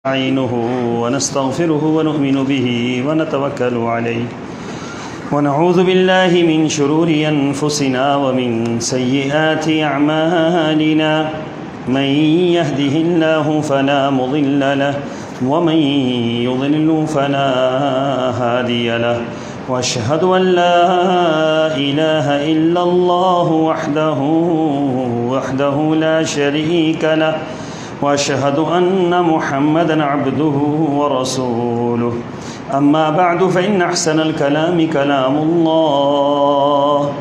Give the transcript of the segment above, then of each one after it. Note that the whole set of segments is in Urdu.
نستعينه ونستغفره ونؤمن به ونتوكل عليه ونعوذ بالله من شرور أنفسنا ومن سيئات أعمالنا من يهده الله فلا مضل له ومن يضلل فلا هادي له وأشهد أن لا إله إلا الله وحده لا شريك له وأشهد أن محمدًا عبده ورسوله أما بعد فإن أحسن الكلام كلام الله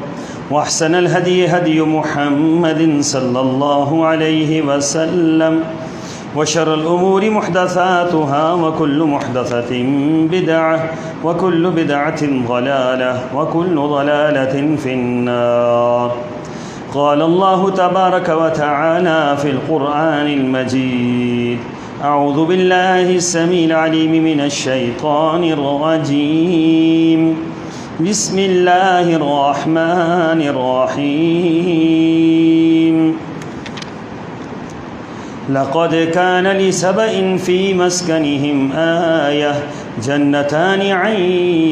وأحسن الهدي هدي محمد صلى الله عليه وسلم وشر الأمور محدثاتها وكل محدثة بدعة وكل بدعة ضلالة وكل ضلالة في النار. قال الله تبارك وتعالى في القرآن المجيد أعوذ بالله السميع العليم من الشيطان الرجيم بسم الله الرحمن الرحيم لقد كان لسبإ في مسكنهم آية جنتان عن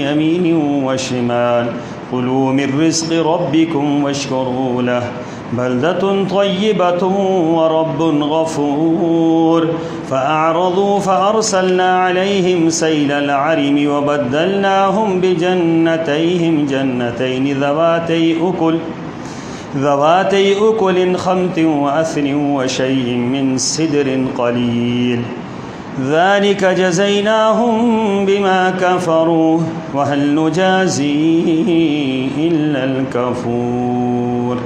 يمين وشمال كلوا من رزق ربكم واشكروا له بلدة طيبة ورب غفور فأعرضوا فأرسلنا عليهم سيل العرم وبدلناهم بجنتين ذواتي أكل خمط وأثل وشيء من سدر قليل ذلك جزيناهم بما كفروا وهل نجازي إلا الكفور.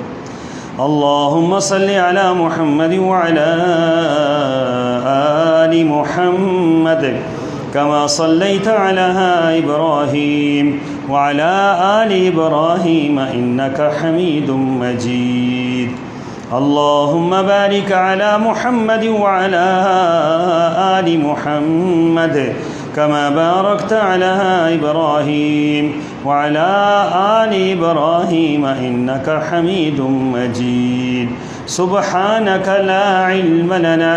اللهم صل على محمد وعلى آل محمد كما صليت على إبراهيم وعلى آل إبراهيم إنك حميد مجيد. اللهم بارك على محمد وعلى آل محمد كما باركت على إبراهيم وعلى آل إبراهيم إنك حميد مجيد. سبحانك لا علم لنا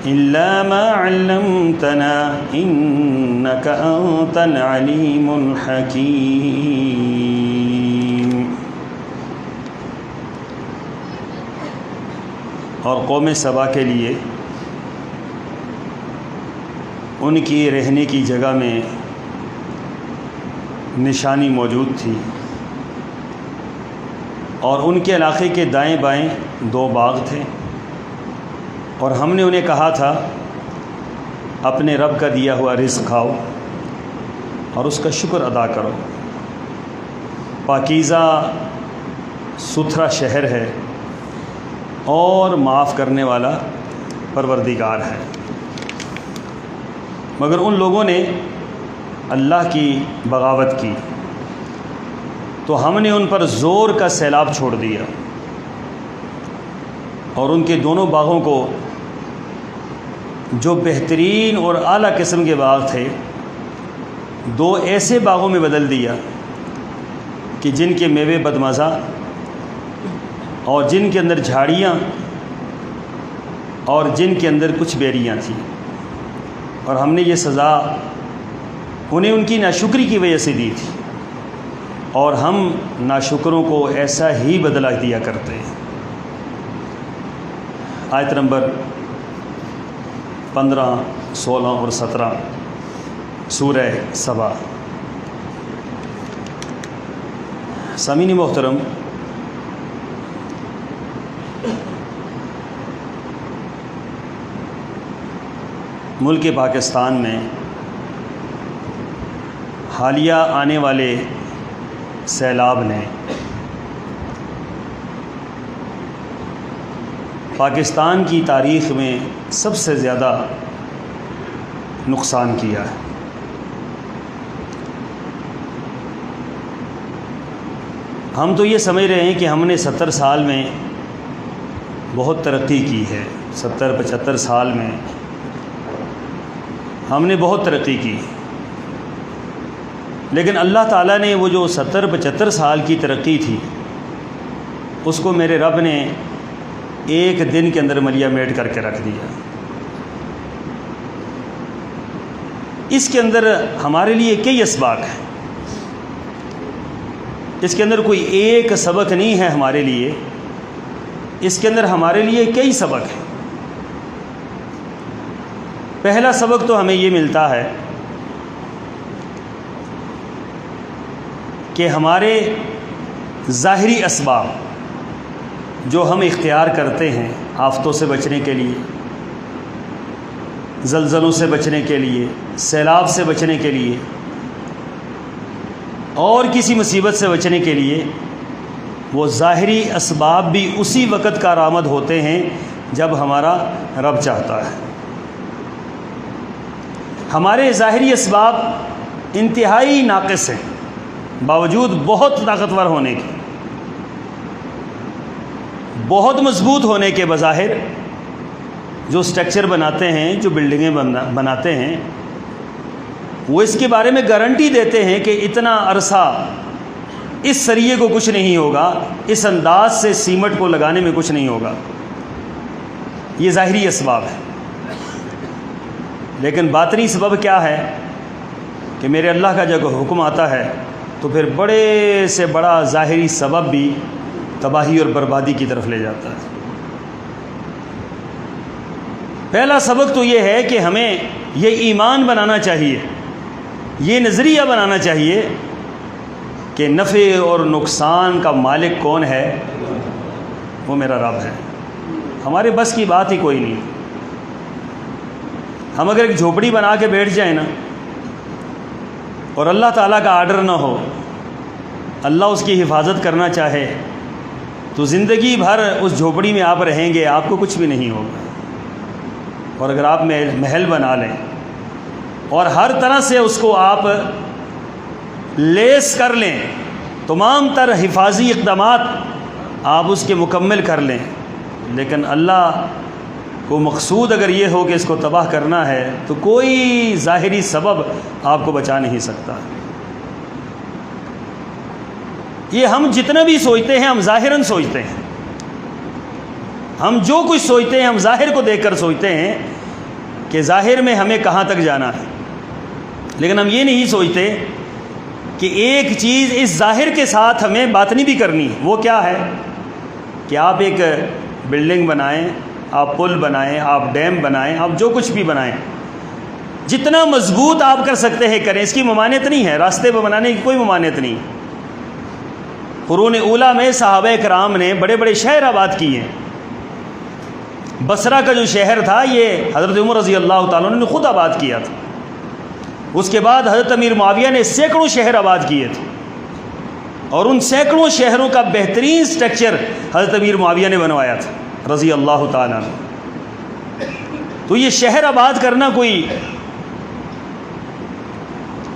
إلا ما علمتنا إنك أنت العليم الحكيم. اور قوم سبا کے لیے ان کی رہنے کی جگہ میں نشانی موجود تھی اور ان کے علاقے کے دائیں بائیں 2 باغ تھے اور ہم نے انہیں کہا تھا اپنے رب کا دیا ہوا رزق کھاؤ اور اس کا شکر ادا کرو. پاکیزہ ستھرا شہر ہے اور معاف کرنے والا پروردگار ہے. مگر ان لوگوں نے اللہ کی بغاوت کی تو ہم نے ان پر زور کا سیلاب چھوڑ دیا اور ان کے دونوں باغوں کو جو بہترین اور اعلیٰ قسم کے باغ تھے 2 ایسے باغوں میں بدل دیا کہ جن کے میوے بدمزہ اور جن کے اندر جھاڑیاں اور جن کے اندر کچھ بیریاں تھیں. اور ہم نے یہ سزا انہیں ان کی ناشکری کی وجہ سے دی تھی اور ہم ناشکروں کو ایسا ہی بدلہ دیا کرتے ہیں. آیت نمبر 15, 16 اور 17 سورہ سبا. سامعین محترم، ملک پاکستان میں حالیہ آنے والے سیلاب نے پاکستان کی تاریخ میں سب سے زیادہ نقصان کیا ہے. ہم تو یہ سمجھ رہے ہیں کہ ہم نے 70 سال میں بہت ترقی کی ہے. 70-75 سال میں ہم نے بہت ترقی کی، لیکن اللہ تعالیٰ نے وہ جو 70-75 سال کی ترقی تھی اس کو میرے رب نے ایک دن کے اندر ملیا میٹ کر کے رکھ دیا. اس کے اندر ہمارے لیے کئی اسباق ہیں، اس کے اندر کوئی ایک سبق نہیں ہے ہمارے لیے، اس کے اندر ہمارے لیے کئی سبق ہیں۔ پہلا سبق تو ہمیں یہ ملتا ہے کہ ہمارے ظاہری اسباب جو ہم اختیار کرتے ہیں آفتوں سے بچنے کے لیے، زلزلوں سے بچنے کے لیے، سیلاب سے بچنے کے لیے، اور کسی مصیبت سے بچنے کے لیے، وہ ظاہری اسباب بھی اسی وقت کارآمد ہوتے ہیں جب ہمارا رب چاہتا ہے۔ ہمارے ظاہری اسباب انتہائی ناقص ہیں باوجود بہت طاقتور ہونے کے، بہت مضبوط ہونے کے بظاہر جو سٹرکچر بناتے ہیں، جو بلڈنگیں بناتے ہیں، وہ اس کے بارے میں گارنٹی دیتے ہیں کہ اتنا عرصہ اس سریے کو کچھ نہیں ہوگا، اس انداز سے سیمنٹ کو لگانے میں کچھ نہیں ہوگا۔ یہ ظاہری اسباب ہے، لیکن باطنی سبب کیا ہے کہ میرے اللہ کا جب حکم آتا ہے تو پھر بڑے سے بڑا ظاہری سبب بھی تباہی اور بربادی کی طرف لے جاتا ہے۔ پہلا سبق تو یہ ہے کہ ہمیں یہ ایمان بنانا چاہیے، یہ نظریہ بنانا چاہیے کہ نفع اور نقصان کا مالک کون ہے؟ وہ میرا رب ہے، ہمارے بس کی بات ہی کوئی نہیں۔ ہم اگر ایک جھوپڑی بنا کے بیٹھ جائیں نا، اور اللہ تعالیٰ کا آرڈر نہ ہو، اللہ اس کی حفاظت کرنا چاہے، تو زندگی بھر اس جھوپڑی میں آپ رہیں گے، آپ کو کچھ بھی نہیں ہوگا۔ اور اگر آپ محل بنا لیں اور ہر طرح سے اس کو آپ لیس کر لیں، تمام تر حفاظی اقدامات آپ اس کے مکمل کر لیں، لیکن اللہ کو مقصود اگر یہ ہو کہ اس کو تباہ کرنا ہے تو کوئی ظاہری سبب آپ کو بچا نہیں سکتا۔ یہ ہم جتنا بھی سوچتے ہیں ہم ظاہراً سوچتے ہیں، ہم جو کچھ سوچتے ہیں ہم ظاہر کو دیکھ کر سوچتے ہیں کہ ظاہر میں ہمیں کہاں تک جانا ہے، لیکن ہم یہ نہیں سوچتے کہ ایک چیز اس ظاہر کے ساتھ ہمیں باطنی بھی کرنی ہے۔ وہ کیا ہے کہ آپ ایک بلڈنگ بنائیں، آپ پل بنائیں، آپ ڈیم بنائیں، آپ جو کچھ بھی بنائیں، جتنا مضبوط آپ کر سکتے ہیں کریں، اس کی ممانعت نہیں ہے، راستے پہ بنانے کی کوئی ممانعت نہیں۔ قرون اولیٰ میں صحابہ کرام نے بڑے بڑے شہر آباد کیے ہیں۔ بصرہ کا جو شہر تھا یہ حضرت عمر رضی اللہ تعالیٰ عنہ نے خود آباد کیا تھا۔ اس کے بعد حضرت امیر معاویہ نے سینکڑوں شہر آباد کیے تھے، اور ان سینکڑوں شہروں کا بہترین سٹرکچر حضرت امیر معاویہ نے بنوایا تھا رضی اللہ تعالیٰ عنہ۔ تو یہ شہر آباد کرنا کوئی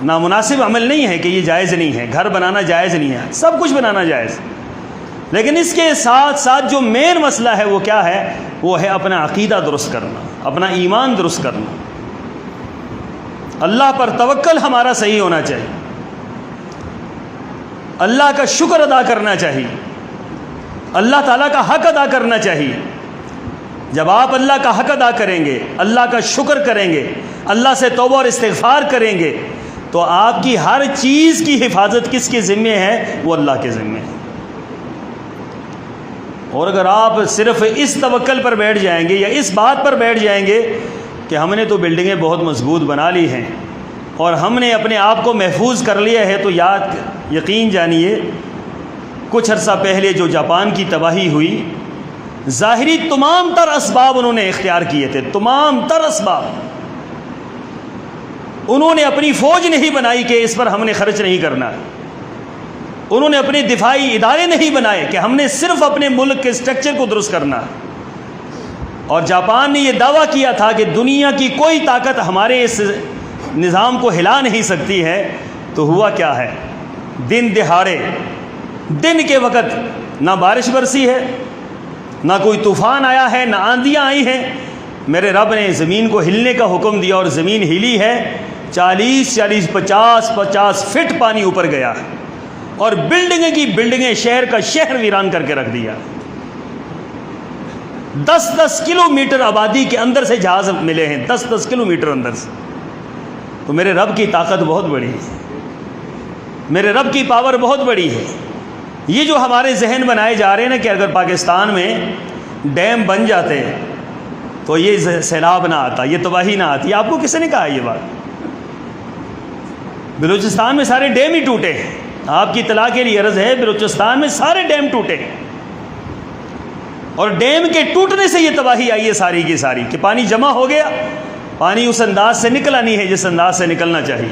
نامناسب عمل نہیں ہے کہ یہ جائز نہیں ہے، گھر بنانا جائز نہیں ہے، سب کچھ بنانا جائز، لیکن اس کے ساتھ ساتھ جو مین مسئلہ ہے وہ کیا ہے؟ وہ ہے اپنا عقیدہ درست کرنا، اپنا ایمان درست کرنا، اللہ پر توکل ہمارا صحیح ہونا چاہیے، اللہ کا شکر ادا کرنا چاہیے، اللہ تعالیٰ کا حق ادا کرنا چاہیے۔ جب آپ اللہ کا حق ادا کریں گے، اللہ کا شکر کریں گے، اللہ سے توبہ اور استغفار کریں گے، تو آپ کی ہر چیز کی حفاظت کس کے ذمے ہے؟ وہ اللہ کے ذمے ہے۔ اور اگر آپ صرف اس توکل پر بیٹھ جائیں گے یا اس بات پر بیٹھ جائیں گے کہ ہم نے تو بلڈنگیں بہت مضبوط بنا لی ہیں اور ہم نے اپنے آپ کو محفوظ کر لیا ہے، تو یقین جانیے کچھ عرصہ پہلے جو جاپان کی تباہی ہوئی، ظاہری تمام تر اسباب انہوں نے اختیار کیے تھے، تمام تر اسباب۔ انہوں نے اپنی فوج نہیں بنائی کہ اس پر ہم نے خرچ نہیں کرنا، انہوں نے اپنے دفاعی ادارے نہیں بنائے کہ ہم نے صرف اپنے ملک کے سٹرکچر کو درست کرنا۔ اور جاپان نے یہ دعویٰ کیا تھا کہ دنیا کی کوئی طاقت ہمارے اس نظام کو ہلا نہیں سکتی ہے، تو ہوا کیا ہے؟ دن دہاڑے، دن کے وقت نہ بارش برسی ہے، نہ کوئی طوفان آیا ہے، نہ آندیاں آئی ہیں، میرے رب نے زمین کو ہلنے کا حکم دیا اور زمین ہلی ہے، 50 فٹ پانی اوپر گیا اور بلڈنگیں کی بلڈنگیں، شہر کا شہر ویران کر کے رکھ دیا۔ 10 کلومیٹر آبادی کے اندر سے جہاز ملے ہیں، 10 کلومیٹر اندر سے۔ تو میرے رب کی طاقت بہت بڑی ہے، میرے رب کی پاور بہت بڑی ہے۔ یہ جو ہمارے ذہن بنائے جا رہے ہیں نا کہ اگر پاکستان میں ڈیم بن جاتے تو یہ سیلاب نہ آتا، یہ تباہی نہ آتی، آپ کو کس نے کہا یہ بات؟ بلوچستان میں سارے ڈیم ہی ٹوٹے ہیں، آپ کی اطلاع کے لیے عرض ہے، بلوچستان میں سارے ڈیم ٹوٹے ہیں، اور ڈیم کے ٹوٹنے سے یہ تباہی آئی ہے ساری کی ساری، کہ پانی جمع ہو گیا، پانی اس انداز سے نکلا نہیں ہے جس انداز سے نکلنا چاہیے،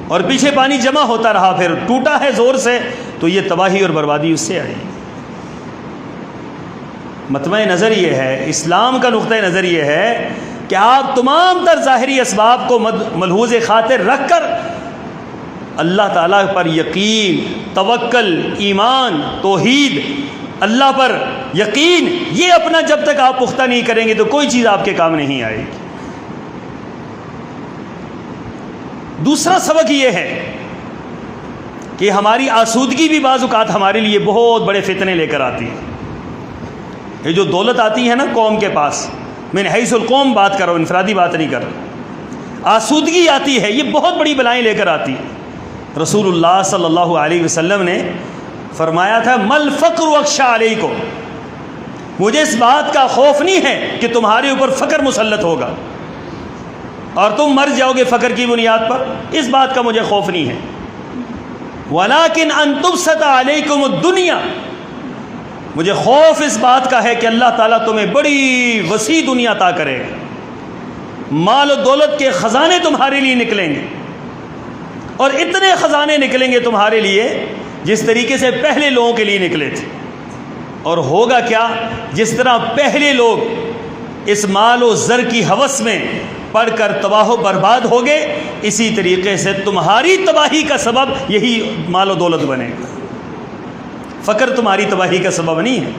اور پیچھے پانی جمع ہوتا رہا، پھر ٹوٹا ہے زور سے، تو یہ تباہی اور بربادی اس سے آئی۔ مطمع نظر یہ ہے، اسلام کا نقطہ نظر یہ ہے کہ آپ تمام تر ظاہری اسباب کو ملحوظ خاطر رکھ کر اللہ تعالیٰ پر یقین، توکل، ایمان، توحید، اللہ پر یقین، یہ اپنا جب تک آپ پختہ نہیں کریں گے تو کوئی چیز آپ کے کام نہیں آئے گی۔ دوسرا سبق یہ ہے کہ ہماری آسودگی بھی بعض اوقات ہمارے لیے بہت بڑے فتنے لے کر آتی ہے۔ یہ جو دولت آتی ہے نا قوم کے پاس، میں حیث القوم بات کر رہا ہوں، انفرادی بات نہیں کر رہا، آسودگی آتی ہے، یہ بہت بڑی بلائیں لے کر آتی ہے۔ رسول اللہ صلی اللہ علیہ وسلم نے فرمایا تھا مل فقر اخشى علیکم، مجھے اس بات کا خوف نہیں ہے کہ تمہارے اوپر فقر مسلط ہوگا اور تم مر جاؤ گے فقر کی بنیاد پر، اس بات کا مجھے خوف نہیں ہے، ولیکن ان تبسط علیکم الدنیا، مجھے خوف اس بات کا ہے کہ اللہ تعالیٰ تمہیں بڑی وسیع دنیا عطا کرے گا، مال و دولت کے خزانے تمہارے لیے نکلیں گے، اور اتنے خزانے نکلیں گے تمہارے لیے جس طریقے سے پہلے لوگوں کے لیے نکلے تھے۔ اور ہوگا کیا، جس طرح پہلے لوگ اس مال و زر کی ہوس میں پڑھ کر تباہ و برباد ہوگے، اسی طریقے سے تمہاری تباہی کا سبب یہی مال و دولت بنے گا۔ فقر تمہاری تباہی کا سبب نہیں ہے،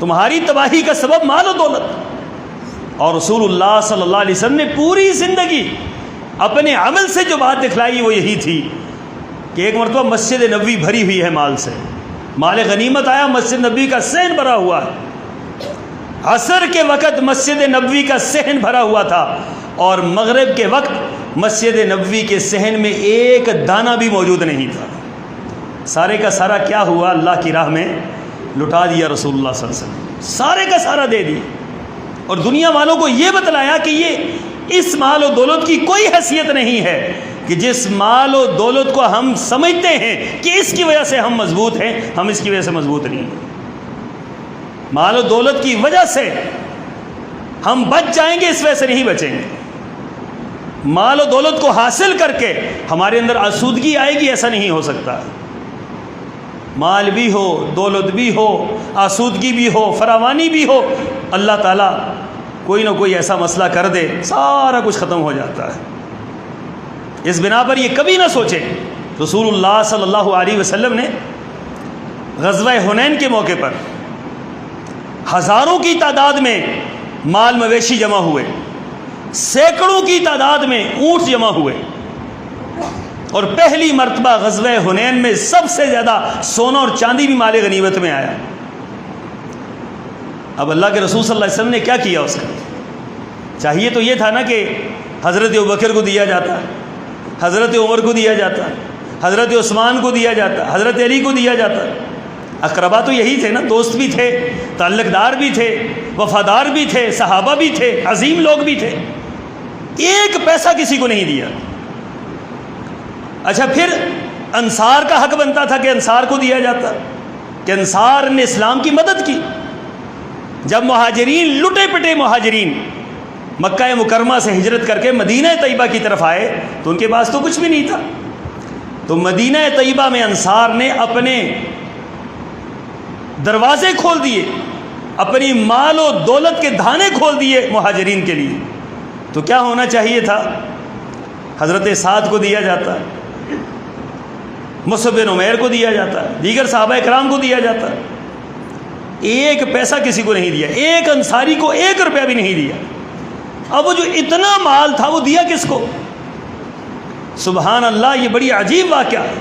تمہاری تباہی کا سبب مال و دولت۔ اور رسول اللہ صلی اللہ علیہ وسلم نے پوری زندگی اپنے عمل سے جو بات دکھلائی وہ یہی تھی کہ ایک مرتبہ مسجد نبوی بھری ہوئی ہے مال سے، مال غنیمت آیا، مسجد نبوی کا صحن بھرا ہوا ہے، عصر کے وقت مسجد نبوی کا صحن بھرا ہوا تھا، اور مغرب کے وقت مسجد نبوی کے صحن میں ایک دانہ بھی موجود نہیں تھا، سارے کا سارا کیا ہوا، اللہ کی راہ میں لٹا دیا رسول اللہ صلی اللہ علیہ وسلم، سارے کا سارا دے دیا، اور دنیا والوں کو یہ بتلایا کہ یہ اس مال و دولت کی کوئی حیثیت نہیں ہے کہ جس مال و دولت کو ہم سمجھتے ہیں کہ اس کی وجہ سے ہم مضبوط ہیں، ہم اس کی وجہ سے مضبوط نہیں ہیں، مال و دولت کی وجہ سے ہم بچ جائیں گے، اس وجہ سے نہیں بچیں گے، مال و دولت کو حاصل کر کے ہمارے اندر آسودگی آئے گی، ایسا نہیں ہو سکتا، مال بھی ہو، دولت بھی ہو، آسودگی بھی ہو، فراوانی بھی ہو، اللہ تعالیٰ کوئی نہ کوئی ایسا مسئلہ کر دے، سارا کچھ ختم ہو جاتا ہے۔ اس بنا پر یہ کبھی نہ سوچیں، رسول اللہ صلی اللہ علیہ وسلم نے غزوہ حنین کے موقع پر ہزاروں کی تعداد میں مال مویشی جمع ہوئے، سینکڑوں کی تعداد میں اونٹ جمع ہوئے، اور پہلی مرتبہ غزوہ حنین میں سب سے زیادہ سونا اور چاندی بھی مال غنیمت میں آیا۔ اب اللہ کے رسول صلی اللہ علیہ وسلم نے کیا کیا؟ اس کا چاہیے تو یہ تھا نا کہ حضرت ابوبکر کو دیا جاتا، حضرت عمر کو دیا جاتا، حضرت عثمان کو دیا جاتا، حضرت علی کو دیا جاتا، اقربا تو یہی تھے نا، دوست بھی تھے، تعلق دار بھی تھے، وفادار بھی تھے، صحابہ بھی تھے، عظیم لوگ بھی تھے، ایک پیسہ کسی کو نہیں دیا۔ اچھا پھر انصار کا حق بنتا تھا کہ انصار کو دیا جاتا، کہ انصار نے اسلام کی مدد کی، جب مہاجرین لٹے پٹے مہاجرین مکہ مکرمہ سے ہجرت کر کے مدینہ طیبہ کی طرف آئے تو ان کے پاس تو کچھ بھی نہیں تھا، تو مدینہ طیبہ میں انصار نے اپنے دروازے کھول دیے، اپنی مال و دولت کے دھانے کھول دیے مہاجرین کے لیے۔ تو کیا ہونا چاہیے تھا؟ حضرت سعد کو دیا جاتا، مصعب بن عمیر کو دیا جاتا، دیگر صحابہ کرام کو دیا جاتا، ایک پیسہ کسی کو نہیں دیا، ایک انصاری کو 1 روپیہ بھی نہیں دیا۔ اب وہ جو اتنا مال تھا وہ دیا کس کو؟ سبحان اللہ، یہ بڑی عجیب واقعہ ہے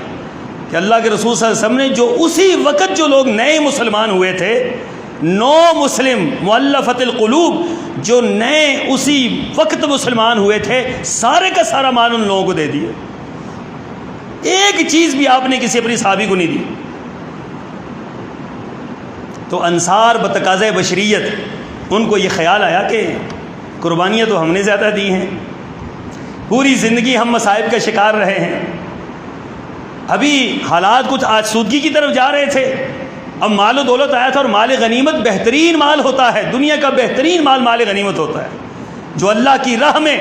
کہ اللہ کے رسول صلی اللہ علیہ وسلم نے جو اسی وقت جو لوگ نئے مسلمان ہوئے تھے 9 مسلم مؤلفۃ القلوب جو نئے اسی وقت مسلمان ہوئے تھے، سارے کا سارا مال ان لوگوں کو دے دیا. ایک چیز بھی آپ نے کسی اپنی صحابی کو نہیں دی. تو انصار بتقاضۂ بشریت ان کو یہ خیال آیا کہ قربانیاں تو ہم نے زیادہ دی ہیں، پوری زندگی ہم مصائب کا شکار رہے ہیں، ابھی حالات کچھ آسودگی کی طرف جا رہے تھے، اب مال و دولت آیا تھا، اور مال غنیمت بہترین مال ہوتا ہے، دنیا کا بہترین مال مال غنیمت ہوتا ہے، جو اللہ کی راہ میں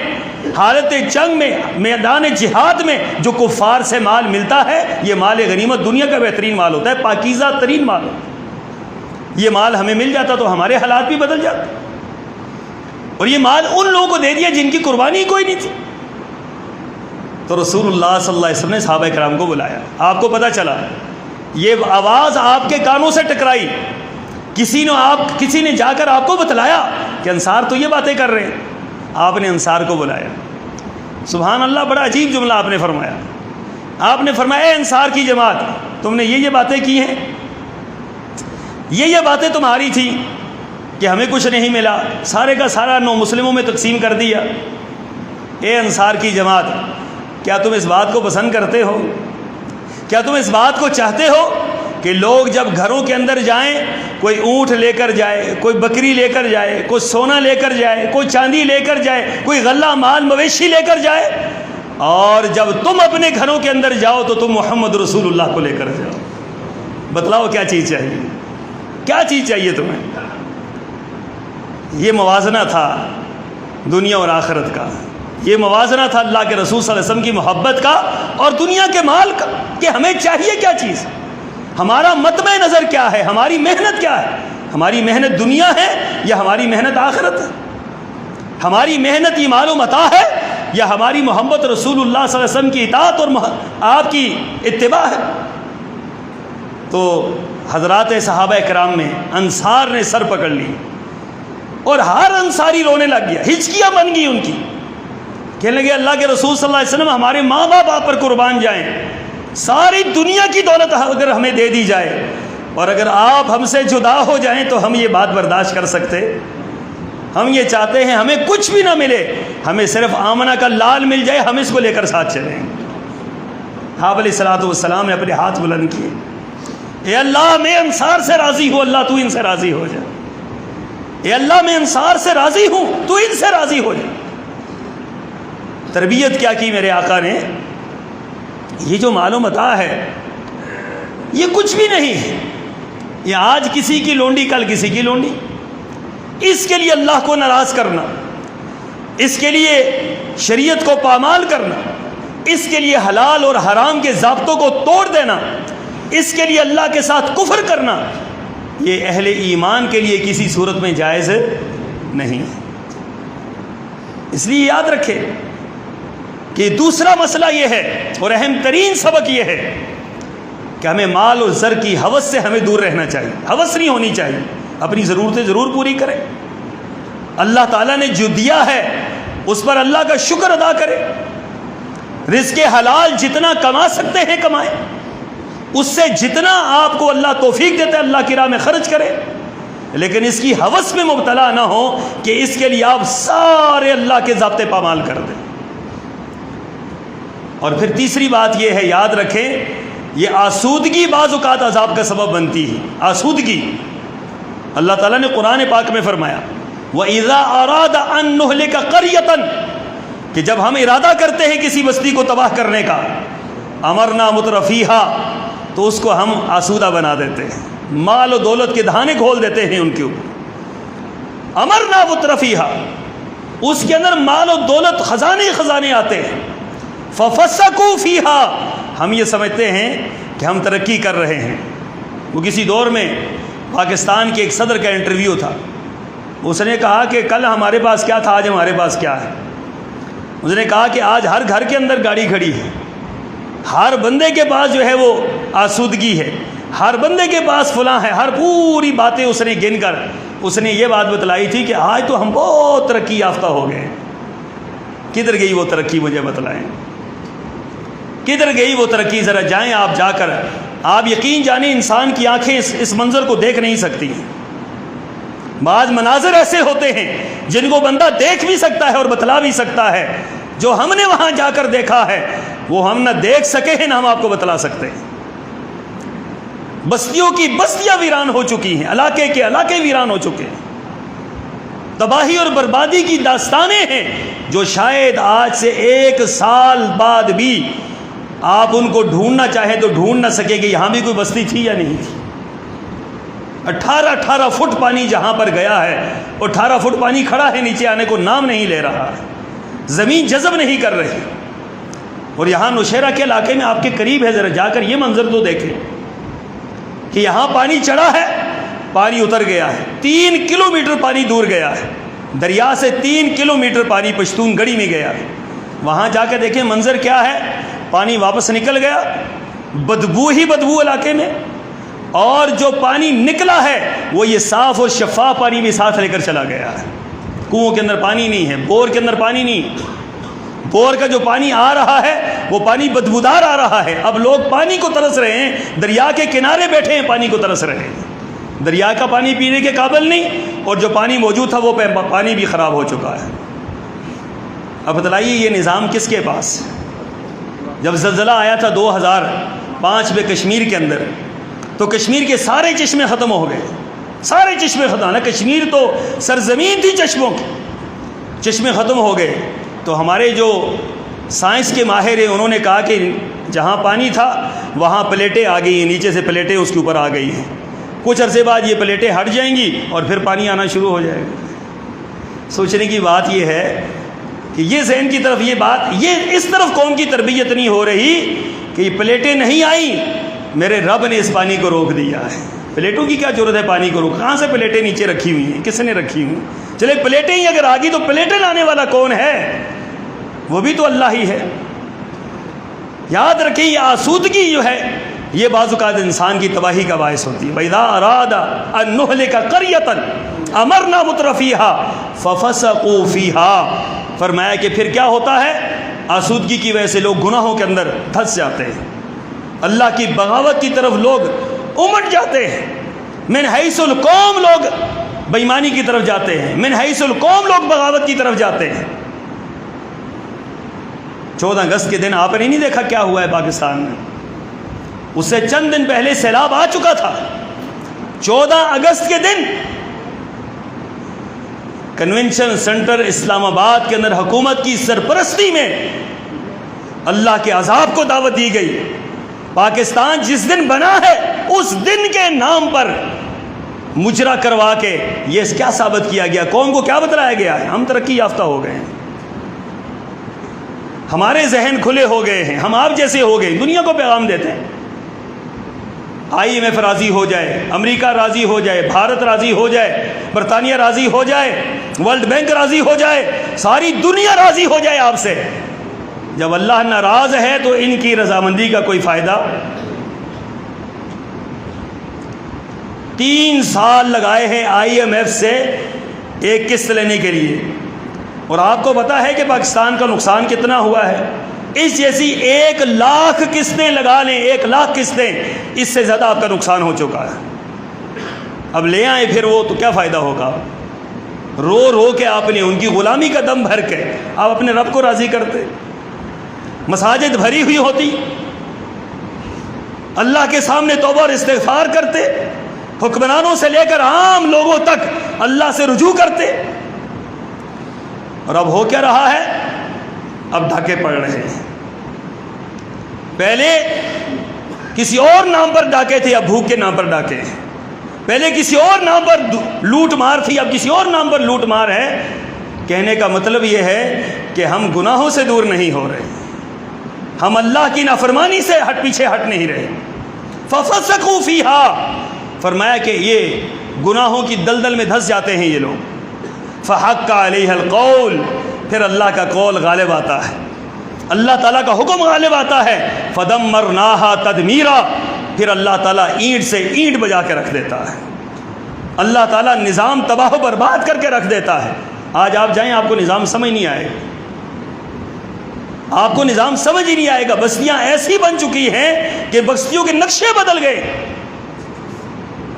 حالت جنگ میں میدان جہاد میں جو کفار سے مال ملتا ہے، یہ مال غنیمت دنیا کا بہترین مال ہوتا ہے، پاکیزہ ترین مال ہوتا ہے. یہ مال ہمیں مل جاتا تو ہمارے حالات بھی بدل جاتے، اور یہ مال ان لوگوں کو دے دیا جن کی قربانی کوئی نہیں تھی. تو رسول اللہ صلی اللہ علیہ وسلم نے صحابہ کرام کو بلایا. آپ کو پتہ چلا، یہ آواز آپ کے کانوں سے ٹکرائی، کسی نے جا کر آپ کو بتلایا کہ انصار تو یہ باتیں کر رہے ہیں. آپ نے انصار کو بلایا. سبحان اللہ، بڑا عجیب جملہ آپ نے فرمایا. آپ نے فرمایا اے انصار کی جماعت، تم نے یہ باتیں کی ہیں، یہ باتیں تمہاری تھی کہ ہمیں کچھ نہیں ملا، سارے کا سارا 9 مسلموں میں تقسیم کر دیا. اے انصار کی جماعت، کیا تم اس بات کو پسند کرتے ہو؟ کیا تم اس بات کو چاہتے ہو کہ لوگ جب گھروں کے اندر جائیں، کوئی اونٹ لے کر جائے، کوئی بکری لے کر جائے، کوئی سونا لے کر جائے، کوئی چاندی لے کر جائے، کوئی غلہ مال مویشی لے کر جائے، اور جب تم اپنے گھروں کے اندر جاؤ تو تم محمد رسول اللہ کو لے کر جاؤ؟ بتلاؤ کیا چیز چاہیے؟ کیا چیز چاہیے تمہیں؟ یہ موازنہ تھا دنیا اور آخرت کا، یہ موازنہ تھا اللہ کے رسول صلی اللہ علیہ وسلم کی محبت کا اور دنیا کے مال کا، کہ ہمیں چاہیے کیا چیز، ہمارا مطمع نظر کیا ہے، ہماری محنت کیا ہے. ہماری محنت دنیا ہے یا ہماری محنت آخرت ہے؟ ہماری محنت یہ مال و متاع ہے یا ہماری محبت رسول اللہ صلی اللہ علیہ وسلم کی اطاعت اور آپ کی اتباع ہے؟ تو حضرات صحابہ کرام میں انصار نے سر پکڑ لی، اور ہر انصاری رونے لگ گیا، ہچکیاں بن گئی ان کی. کہنے لگے اللہ کے رسول صلی اللہ علیہ وسلم، ہمارے ماں باپ آپ پر قربان جائیں، ساری دنیا کی دولت اگر ہمیں دے دی جائے، اور اگر آپ ہم سے جدا ہو جائیں تو ہم یہ بات برداشت کر سکتے؟ ہم یہ چاہتے ہیں ہمیں کچھ بھی نہ ملے، ہمیں صرف آمنہ کا لال مل جائے، ہم اس کو لے کر ساتھ چلیں. آپ علیہ الصلوۃ والسلام نے اپنے ہاتھ بلند کیے، اے اللہ میں انصار سے راضی ہوں، اللہ تو ان سے راضی ہو جا. اے اللہ میں انصار سے راضی ہوں، تو ان سے راضی ہو جا. تربیت کیا کی میرے آقا نے. یہ جو مال و متاع ہے یہ کچھ بھی نہیں ہے، یہ آج کسی کی لونڈی کل کسی کی لونڈی. اس کے لیے اللہ کو ناراض کرنا، اس کے لیے شریعت کو پامال کرنا، اس کے لیے حلال اور حرام کے ضابطوں کو توڑ دینا، اس کے لیے اللہ کے ساتھ کفر کرنا، یہ اہل ایمان کے لیے کسی صورت میں جائز نہیں. اس لیے یاد رکھے کہ دوسرا مسئلہ یہ ہے اور اہم ترین سبق یہ ہے کہ ہمیں مال اور زر کی ہوس سے ہمیں دور رہنا چاہیے. ہوس نہیں ہونی چاہیے، اپنی ضرورتیں ضرور پوری کریں. اللہ تعالیٰ نے جو دیا ہے اس پر اللہ کا شکر ادا کرے. رزق حلال جتنا کما سکتے ہیں کمائیں، اس سے جتنا آپ کو اللہ توفیق دیتا ہے اللہ کی راہ میں خرچ کرے، لیکن اس کی ہوس میں مبتلا نہ ہو کہ اس کے لیے آپ سارے اللہ کے ضابطے پامال کر دیں. اور پھر تیسری بات یہ ہے، یاد رکھیں یہ آسودگی بعض اوقات عذاب کا سبب بنتی ہے. آسودگی اللہ تعالیٰ نے قرآن پاک میں فرمایا وَإِذَا أَرَادَ أَن نُهْلِكَ قَرْيَةً، کہ جب ہم ارادہ کرتے ہیں کسی بستی کو تباہ کرنے کا، امرنا مترفیہا، تو اس کو ہم آسودہ بنا دیتے ہیں، مال و دولت کے دہانے کھول دیتے ہیں ان کے اوپر. امرنا مترفیہا، اس کے اندر مال و دولت خزانے خزانے آتے ہیں. ففسقوا فیہا، ہم یہ سمجھتے ہیں کہ ہم ترقی کر رہے ہیں. وہ کسی دور میں پاکستان کے ایک صدر کا انٹرویو تھا، اس نے کہا کہ کل ہمارے پاس کیا تھا آج ہمارے پاس کیا ہے. اس نے کہا کہ آج ہر گھر کے اندر گاڑی کھڑی ہے، ہر بندے کے پاس جو ہے وہ آسودگی ہے، ہر بندے کے پاس فلاں ہے، ہر پوری باتیں اس نے گن کر اس نے یہ بات بتلائی تھی کہ آج تو ہم بہت ترقی یافتہ ہو گئے. کدھر گئی وہ ترقی؟ مجھے بتلائیں کدھر گئی وہ ترقی؟ ذرا جائیں آپ جا کر، آپ یقین جانیں انسان کی آنکھیں اس منظر کو دیکھ نہیں سکتی ہیں. بعض مناظر ایسے ہوتے ہیں جن کو بندہ دیکھ بھی سکتا ہے اور بتلا بھی سکتا ہے، جو ہم نے وہاں جا کر دیکھا ہے وہ ہم نہ دیکھ سکے ہیں نہ ہم آپ کو بتلا سکتے ہیں۔ بستیوں کی بستیاں ویران ہو چکی ہیں، علاقے کے علاقے ویران ہو چکے ہیں، تباہی اور بربادی کی داستانیں ہیں جو شاید آج سے 1 سال بعد بھی آپ ان کو ڈھونڈنا چاہیں تو ڈھونڈ نہ سکے کہ یہاں بھی کوئی بستی تھی یا نہیں تھی۔ 18 فٹ پانی جہاں پر گیا ہے، 18 فٹ پانی کھڑا ہے، نیچے آنے کو نام نہیں لے رہا ہے، زمین جذب نہیں کر رہی۔ اور یہاں نوشہرہ کے علاقے میں آپ کے قریب ہے، ذرا جا کر یہ منظر تو دیکھیں کہ یہاں پانی چڑھا ہے، پانی اتر گیا ہے، 3 کلومیٹر پانی دور گیا ہے، دریا سے 3 کلومیٹر پانی پشتون گڑھی میں گیا ہے۔ وہاں جا کے دیکھیں منظر کیا ہے، پانی واپس نکل گیا، بدبو ہی بدبو علاقے میں، اور جو پانی نکلا ہے وہ یہ صاف اور شفاف پانی بھی ساتھ لے کر چلا گیا ہے۔ کنووں کے اندر پانی نہیں ہے، بور کے اندر پانی نہیں، بور کا جو پانی آ رہا ہے وہ پانی بدبودار آ رہا ہے۔ اب لوگ پانی کو ترس رہے ہیں، دریا کے کنارے بیٹھے ہیں، پانی کو ترس رہے ہیں، دریا کا پانی پینے کے قابل نہیں، اور جو پانی موجود تھا وہ پانی بھی خراب ہو چکا ہے۔ اب بتلائیے یہ نظام کس کے پاس؟ جب زلزلہ آیا تھا 2005 میں کشمیر کے اندر، تو کشمیر کے سارے چشمے ختم ہو گئے، سارے چشمے ختم، کشمیر تو سرزمین تھی چشموں کی، چشمے ختم ہو گئے۔ تو ہمارے جو سائنس کے ماہر ہیں انہوں نے کہا کہ جہاں پانی تھا وہاں پلیٹیں آ گئی ہیں، نیچے سے پلیٹیں اس کے اوپر آ گئی ہیں، کچھ عرصے بعد یہ پلیٹیں ہٹ جائیں گی اور پھر پانی آنا شروع ہو جائے گا۔ سوچنے کی بات یہ ہے کہ یہ ذہن کی طرف یہ بات، یہ اس طرف قوم کی تربیت نہیں ہو رہی کہ یہ پلیٹیں نہیں آئیں، میرے رب نے اس پانی کو روک دیا ہے۔ پلیٹوں کی کیا ضرورت ہے پانی کو روک؟ کہاں سے پلیٹیں نیچے رکھی ہوئی ہیں، کس نے رکھی ہوئی؟ چلے پلیٹیں ہی اگر آگی تو پلیٹیں لانے والا کون ہے؟ وہ بھی تو اللہ ہی ہے۔ یاد رکھیں یہ آسودگی جو ہے یہ بعض اوقات انسان کی تباہی کا باعث ہوتی ہے۔ وَإِذَا أَرَادَ أَن نُهْلِكَ قَرْيَةً أَمَرْنَا مُتْرَفِيهَا فَفَسَقُوا فِيهَا، فرمایا کہ پھر کیا ہوتا ہے، آسودگی کی وجہ سے لوگ گناہوں کے اندر دھس جاتے ہیں، اللہ کی بغاوت کی طرف لوگ امٹ جاتے ہیں، من حیث القوم لوگ بےایمانی کی طرف جاتے ہیں، من حیث القوم لوگ بغاوت کی طرف جاتے ہیں۔ 14 اگست کے دن آپ نے نہیں دیکھا کیا ہوا ہے پاکستان میں؟ اس سے چند دن پہلے سیلاب آ چکا تھا۔ 14 اگست کے دن کنونشن سینٹر اسلام آباد کے اندر حکومت کی سرپرستی میں اللہ کے عذاب کو دعوت دی گئی۔ پاکستان جس دن بنا ہے اس دن کے نام پر مجرا کروا کے یہ کیا ثابت کیا گیا، قوم کو کیا بتلایا گیا ہے؟ ہم ترقی یافتہ ہو گئے ہیں، ہمارے ذہن کھلے ہو گئے ہیں، ہم آپ جیسے ہو گئے، دنیا کو پیغام دیتے ہیں۔ IMF راضی ہو جائے، امریکہ راضی ہو جائے، بھارت راضی ہو جائے، برطانیہ راضی ہو جائے، ورلڈ بینک راضی ہو جائے، ساری دنیا راضی ہو جائے آپ سے، جب اللہ ناراض ہے تو ان کی رضامندی کا کوئی فائدہ۔ 3 سال لگائے ہیں IMF سے ایک قسط لینے کے لیے، اور آپ کو پتا ہے کہ پاکستان کا نقصان کتنا ہوا ہے؟ اس جیسی 1 لاکھ قسطیں لگا لیں، 1 لاکھ قسطیں، اس سے زیادہ آپ کا نقصان ہو چکا ہے۔ اب لے آئیں پھر وہ تو کیا فائدہ ہوگا؟ رو رو کے آپ نے ان کی غلامی کا دم بھر کے آپ اپنے رب کو راضی کرتے، مساجد بھری ہوئی ہوتی، اللہ کے سامنے توبہ اور استغفار کرتے، حکمرانوں سے لے کر عام لوگوں تک اللہ سے رجوع کرتے، اور اب ہو کیا رہا ہے؟ اب ڈھاکے پڑ رہے ہیں۔ پہلے کسی اور نام پر ڈاکے تھے، اب بھوک کے نام پر ڈاکے ہیں۔ پہلے کسی اور نام پر لوٹ مار تھی، اب کسی اور نام پر لوٹ مار ہے۔ کہنے کا مطلب یہ ہے کہ ہم گناہوں سے دور نہیں ہو رہے، ہم اللہ کی نافرمانی سے پیچھے ہٹ نہیں رہے۔ فَفَسَقُوا فِيهَا، فرمایا کہ یہ گناہوں کی دلدل میں دھس جاتے ہیں یہ لوگ۔ فَحَقَّ عَلَيْهَا الْقَوْلُ، پھر اللہ کا قول غالب آتا ہے، اللہ تعالیٰ کا حکم غالب آتا ہے۔ فَدَمَّرْنَاهَا تَدْمِيرًا، پھر اللہ تعالیٰ اینٹ سے اینٹ بجا کے رکھ دیتا ہے، اللہ تعالیٰ نظام تباہ و برباد کر کے رکھ دیتا ہے۔ آج آپ جائیں آپ کو نظام سمجھ نہیں آئے گا، آپ کو نظام سمجھ ہی نہیں آئے گا۔ بستیاں ایسی بن چکی ہیں کہ بستیوں کے نقشے بدل گئے،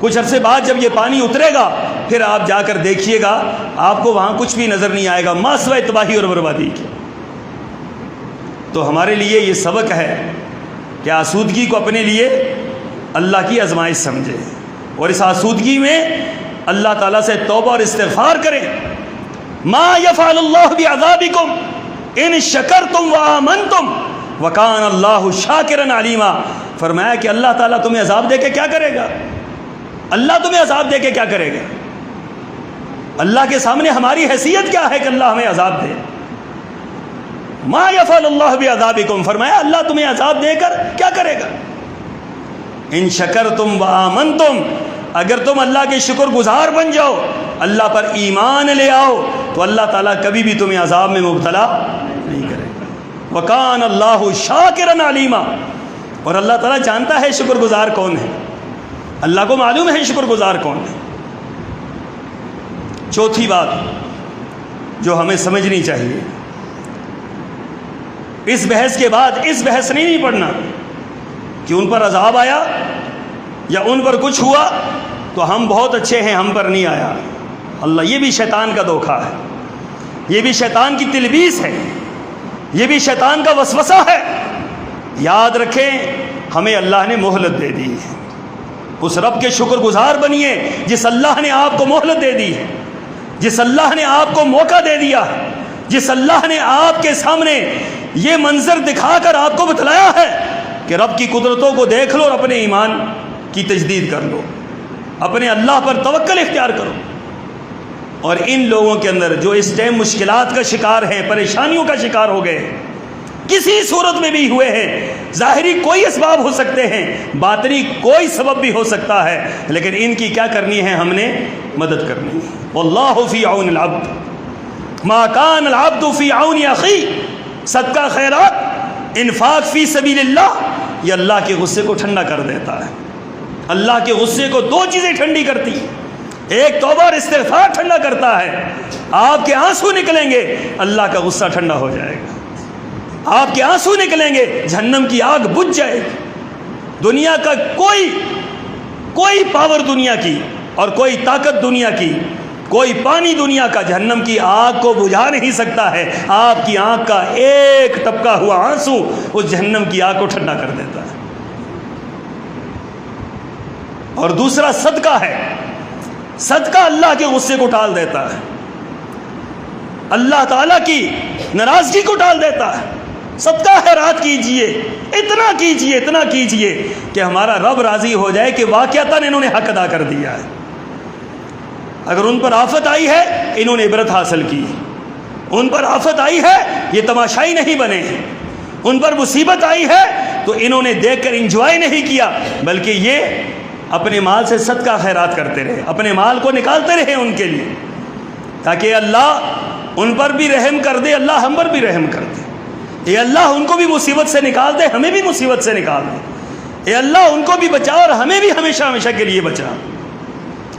کچھ عرصے بعد جب یہ پانی اترے گا پھر آپ جا کر دیکھیے گا آپ کو وہاں کچھ بھی نظر نہیں آئے گا، ماسوائے تباہی اور بربادی کی۔ تو ہمارے لیے یہ سبق ہے کہ آسودگی کو اپنے لیے اللہ کی آزمائش سمجھے، اور اس آسودگی میں اللہ تعالیٰ سے توبہ اور استغفار کریں۔ ما یفعل اللہ بعذابکم ان شکرتم وآمنتم وکان اللہ شاکرا علیما۔ فرمایا کہ اللہ تعالیٰ تمہیں عذاب دے کے کیا کرے گا؟ اللہ تمہیں عذاب دے کے کیا کرے گا؟ اللہ کے سامنے ہماری حیثیت کیا ہے کہ اللہ ہمیں عذاب دے؟ ما یفعل اللہ بعذابکم، فرمایا اللہ تمہیں عذاب دے کر کیا کرے گا؟ ان شکرتم وآمنتم، اگر تم اللہ کے شکر گزار بن جاؤ، اللہ پر ایمان لے آؤ، تو اللہ تعالیٰ کبھی بھی تمہیں عذاب میں مبتلا نہیں کرے گا۔ وکان اللہ شاکرا علیما، اور اللہ تعالیٰ جانتا ہے شکر گزار کون ہے، اللہ کو معلوم ہے شکر گزار کون ہے۔ چوتھی بات جو ہمیں سمجھنی چاہیے، اس بحث کے بعد اس بحث نہیں پڑھنا کہ ان پر عذاب آیا یا ان پر کچھ ہوا تو ہم بہت اچھے ہیں، ہم پر نہیں آیا۔ اللہ، یہ بھی شیطان کا دھوکہ ہے، یہ بھی شیطان کی تلبیس ہے، یہ بھی شیطان کا وسوسہ ہے۔ یاد رکھیں ہمیں اللہ نے مہلت دے دی ہے، اس رب کے شکر گزار بنیے جس اللہ نے آپ کو مہلت دے دی ہے، جس اللہ نے آپ کو موقع دے دیا ہے، جس اللہ نے آپ کے سامنے یہ منظر دکھا کر آپ کو بتلایا ہے کہ رب کی قدرتوں کو دیکھ لو اور اپنے ایمان کی تجدید کر لو، اپنے اللہ پر توکل اختیار کرو۔ اور ان لوگوں کے اندر جو اس ٹائم مشکلات کا شکار ہیں، پریشانیوں کا شکار ہو گئے ہیں، کسی صورت میں بھی ہوئے ہیں، ظاہری کوئی اسباب ہو سکتے ہیں، باطنی کوئی سبب بھی ہو سکتا ہے، لیکن ان کی کیا کرنی ہے؟ ہم نے مدد کرنی ہے۔ واللہ فی عون العبد ما کان العبد فی عون اخی، صدقہ خیرات، انفاق فی سبیل اللہ، یہ اللہ کے غصے کو ٹھنڈا کر دیتا ہے۔ اللہ کے غصے کو دو چیزیں ٹھنڈی کرتی ہیں، ایک توبہ اور استغفار ٹھنڈا کرتا ہے، آپ کے آنسو نکلیں گے اللہ کا غصہ ٹھنڈا ہو جائے گا، آپ کے آنسو نکلیں گے جہنم کی آگ بجھ جائے گی۔ دنیا کا کوئی پاور دنیا کی اور کوئی طاقت دنیا کی، کوئی پانی دنیا کا جہنم کی آگ کو بجھا نہیں سکتا ہے۔ آپ کی آنکھ کا ایک ٹپکا ہوا آنسو اس جہنم کی آگ کو ٹھنڈا کر دیتا ہے۔ اور دوسرا صدقہ ہے، صدقہ اللہ کے غصے کو ٹال دیتا ہے، اللہ تعالیٰ کی ناراضگی کو ٹال دیتا ہے۔ صدقہ خیرات کیجئے، اتنا کیجئے، اتنا کیجئے کہ ہمارا رب راضی ہو جائے کہ واقعتاً انہوں نے حق ادا کر دیا ہے۔ اگر ان پر آفت آئی ہے انہوں نے عبرت حاصل کی، ان پر آفت آئی ہے یہ تماشائی نہیں بنے، ان پر مصیبت آئی ہے تو انہوں نے دیکھ کر انجوائے نہیں کیا، بلکہ یہ اپنے مال سے صدقہ خیرات کرتے رہے، اپنے مال کو نکالتے رہے ان کے لیے، تاکہ اللہ ان پر بھی رحم کر دے، اللہ ہم پر بھی رحم کر دے۔ اے اللہ ان کو بھی مصیبت سے نکال دے، ہمیں بھی مصیبت سے نکال دے۔ اے اللہ ان کو بھی بچا اور ہمیں بھی ہمیشہ ہمیشہ کے لیے بچا۔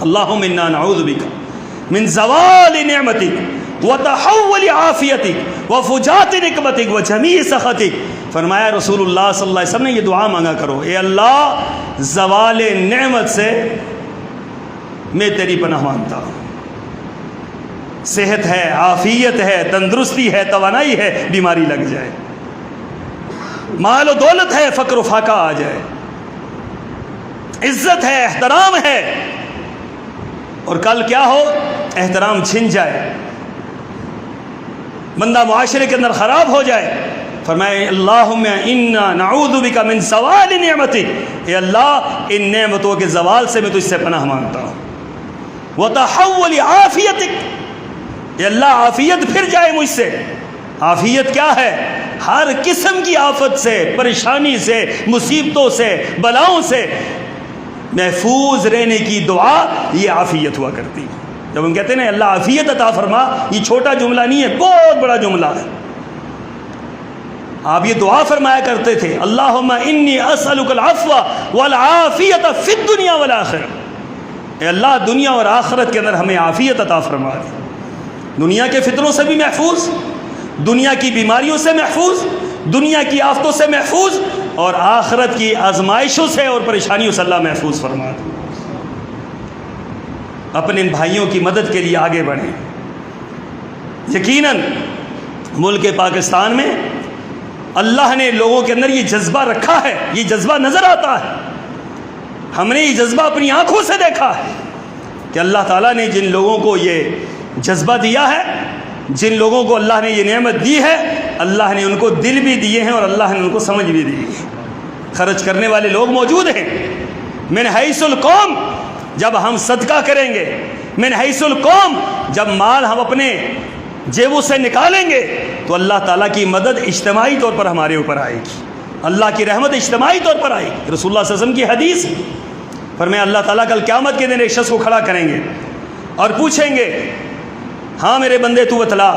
اللہم انا نعوذ بک من زوال نعمتک وتحول عافیتک وفجاۃ نقمتک وجمیع سخطک۔ فرمایا رسول اللہ صلی اللہ علیہ وسلم نے یہ دعا مانگا کرو، اے اللہ زوال نعمت سے میں تیری پناہ مانگتا ہوں۔ صحت ہے، عافیت ہے، تندرستی ہے، توانائی ہے، بیماری لگ جائے، مال و دولت ہے، فقر و فاقہ آ جائے، عزت ہے، احترام ہے، اور کل کیا ہو؟ احترام چھن جائے، بندہ معاشرے کے اندر خراب ہو جائے۔ فرمائے اللہم انا نعوذ بک من زوال نعمتک، اے اللہ ان نعمتوں کے زوال سے میں تجھ سے پناہ مانگتا ہوں۔ وتحول عافیتک، اے اللہ عافیت پھر جائے مجھ سے۔ عافیت کیا ہے؟ ہر قسم کی آفت سے، پریشانی سے، مصیبتوں سے، بلاؤں سے محفوظ رہنے کی دعا یہ عافیت ہوا کرتی ہے۔ جب ہم کہتے ہیں نا اللہ عافیت عطا فرما، یہ چھوٹا جملہ نہیں ہے، بہت بڑا جملہ ہے۔ آپ یہ دعا فرمایا کرتے تھے، اللہم انی اسألک العفو والعافیت فی الدنیا والآخرہ، اے اللہ دنیا اور آخرت کے اندر ہمیں عافیت عطا فرما دے، دنیا کے فتنوں سے بھی محفوظ، دنیا کی بیماریوں سے محفوظ، دنیا کی آفتوں سے محفوظ، اور آخرت کی آزمائشوں سے اور پریشانیوں سے اللہ محفوظ فرما دے۔ اپنے ان بھائیوں کی مدد کے لیے آگے بڑھیں۔ یقیناً ملک پاکستان میں اللہ نے لوگوں کے اندر یہ جذبہ رکھا ہے، یہ جذبہ نظر آتا ہے، ہم نے یہ جذبہ اپنی آنکھوں سے دیکھا ہے کہ اللہ تعالیٰ نے جن لوگوں کو یہ جذبہ دیا ہے، جن لوگوں کو اللہ نے یہ نعمت دی ہے، اللہ نے ان کو دل بھی دیے ہیں اور اللہ نے ان کو سمجھ بھی دی ہے۔ خرچ کرنے والے لوگ موجود ہیں۔ من حیث القوم جب ہم صدقہ کریں گے، من حیث القوم جب مال ہم اپنے جیبوں سے نکالیں گے تو اللہ تعالیٰ کی مدد اجتماعی طور پر ہمارے اوپر آئے گی، اللہ کی رحمت اجتماعی طور پر آئے گی۔ رسول اللہ صلی اللہ علیہ وسلم کی حدیث فرمایا اللہ تعالیٰ کل قیامت کے دن ایک شخص کو کھڑا کریں گے اور پوچھیں گے، ہاں میرے بندے تو بتلا،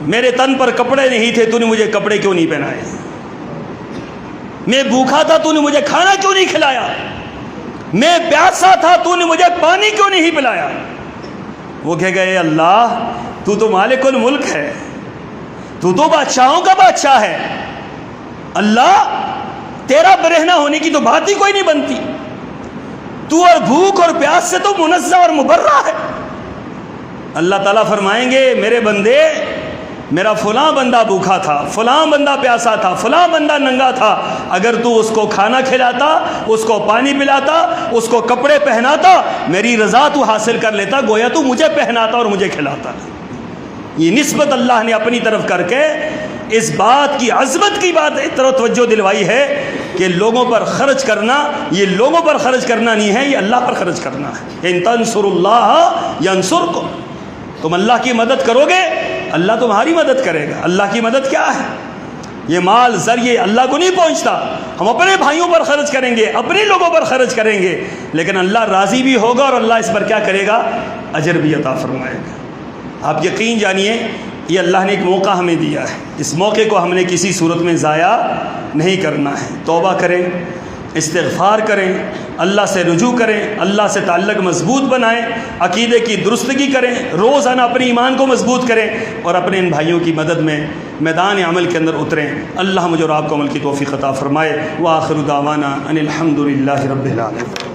میرے تن پر کپڑے نہیں تھے، تو نے مجھے کپڑے کیوں نہیں پہنائے؟ میں بھوکا تھا، تو نے مجھے کھانا کیوں نہیں کھلایا؟ میں پیاسا تھا، تو نے مجھے پانی کیوں نہیں پلایا؟ وہ کہے گئے اللہ تو تو مالک الملک ہے، تو تو بادشاہوں کا بادشاہ ہے، اللہ تیرا برہنہ ہونے کی تو بات ہی کوئی نہیں بنتی، تو اور بھوک اور پیاس سے تو منزہ اور مبرہ ہے۔ اللہ تعالیٰ فرمائیں گے میرے بندے، میرا فلاں بندہ بھوکا تھا، فلاں بندہ پیاسا تھا، فلاں بندہ ننگا تھا، اگر تو اس کو کھانا کھلاتا، اس کو پانی پلاتا، اس کو کپڑے پہناتا، میری رضا تو حاصل کر لیتا، گویا تو مجھے پہناتا اور مجھے کھلاتا۔ یہ نسبت اللہ نے اپنی طرف کر کے اس بات کی عظمت کی بات طرف توجہ دلوائی ہے کہ لوگوں پر خرچ کرنا، یہ لوگوں پر خرچ کرنا نہیں ہے، یہ اللہ پر خرچ کرنا ہے۔ ان تنصروا اللہ ینصرکم، تم اللہ کی مدد کرو گے اللہ تمہاری مدد کرے گا۔ اللہ کی مدد کیا ہے؟ یہ مال ذریعے اللہ کو نہیں پہنچتا، ہم اپنے بھائیوں پر خرچ کریں گے، اپنے لوگوں پر خرچ کریں گے، لیکن اللہ راضی بھی ہوگا اور اللہ اس پر کیا کرے گا؟ اجر بھی عطا فرمائے گا۔ آپ یقین جانیے یہ اللہ نے ایک موقع ہمیں دیا ہے، اس موقع کو ہم نے کسی صورت میں ضائع نہیں کرنا ہے۔ توبہ کریں، استغفار کریں، اللہ سے رجوع کریں، اللہ سے تعلق مضبوط بنائیں، عقیدے کی درستگی کریں، روزانہ اپنے ایمان کو مضبوط کریں اور اپنے ان بھائیوں کی مدد میں میدان عمل کے اندر اتریں۔ اللہ مجھے اور آپ کو عمل کی توفیق عطا فرمائے۔ وآخر دعوانا ان الحمد للہ رب العالمین۔